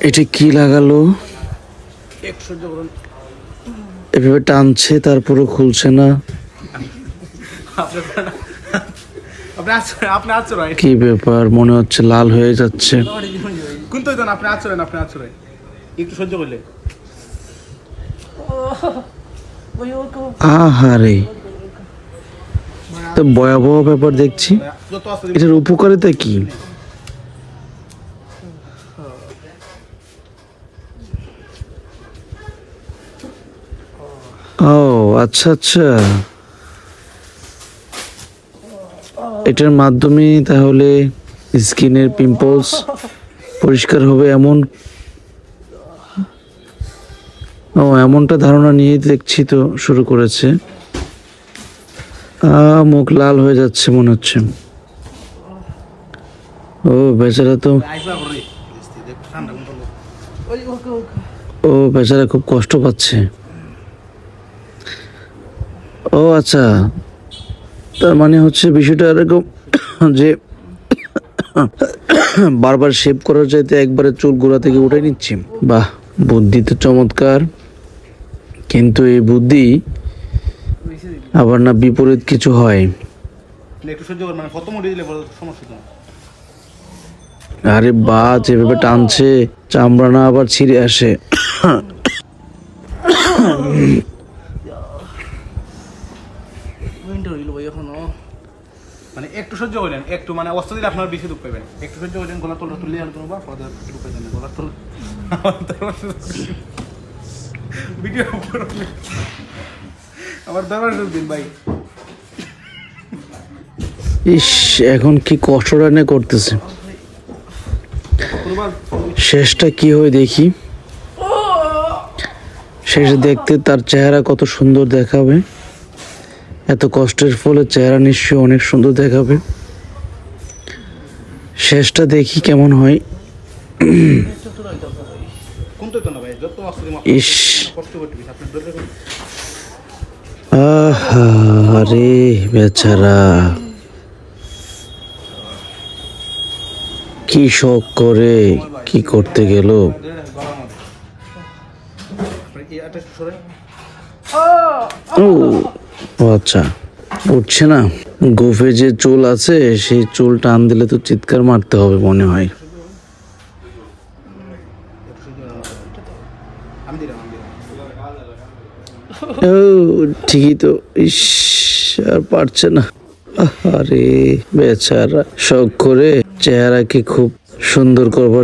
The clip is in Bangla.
এটা কি লাগালো? এভাবে টানছে তারপরে খুলছে না, কি ব্যাপার? মনে হচ্ছে লাল হয়ে যাচ্ছে। একটু সহ্য করলে আহারে, তো ভয়াবহ ব্যাপার দেখছি। এটার উপকারিতা কি? ও আচ্ছা আচ্ছা, এটার মাধ্যমে তাহলে স্কিনের পিম্পলস পরিষ্কার হবে এমন, ও এমনটা ধারণা নিয়ে দেখছি তো শুরু করেছে। মুখ লাল হয়ে যাচ্ছে মনে হচ্ছে। ও বেচারা তো, ও বেচারা খুব কষ্ট পাচ্ছে। ও আচ্ছা, তার মানে হচ্ছে বিষয়টা এরকম যে বারবার শেভ করার চাইতে একবারে চুল গোড়া থেকে উঠে নিচ্ছি। বাহ, বুদ্ধি তো চমৎকার, কিন্তু এই বুদ্ধি আবার না বিপরীত কিছু হয়। আরে বা, যেভাবে টানছে চামড়া না আবার ছিঁড়ে আসে। মানে একটু সহ্য করলেন, একটু মানে অস্ত্র দিলে আপনার বেশি দুঃখ পাবেন। একটু সহ্য করলেন, গলা তলটা তুলে আনতে বা দুঃখ পাবেন না, গলা তল ভিডিও আমার দাবার দিন ভাই। ইস, এখন কি কষ্টটা নিয়ে করতেছে, শেষটা কি হয় দেখি। শেষে দেখতে তার চেহারা কত সুন্দর দেখাবে, এত কষ্টের ফলে চেহারা নিশ্চয়ই অনেক সুন্দর দেখাবে। শেষটা দেখি কেমন হয়। ইস, আরে বেচারা কি শখ করে কি করতে গেল। ও আচ্ছা, উঠছে না। গোফে যে চুল আছে সেই চুল টান দিলে তো চিৎকার মারতে হবে মনে হয়। ও ঠিকই তো। ইস, আর পারছে না। আরে বেচারা শখ করে চেহারাকে খুব সুন্দর করবার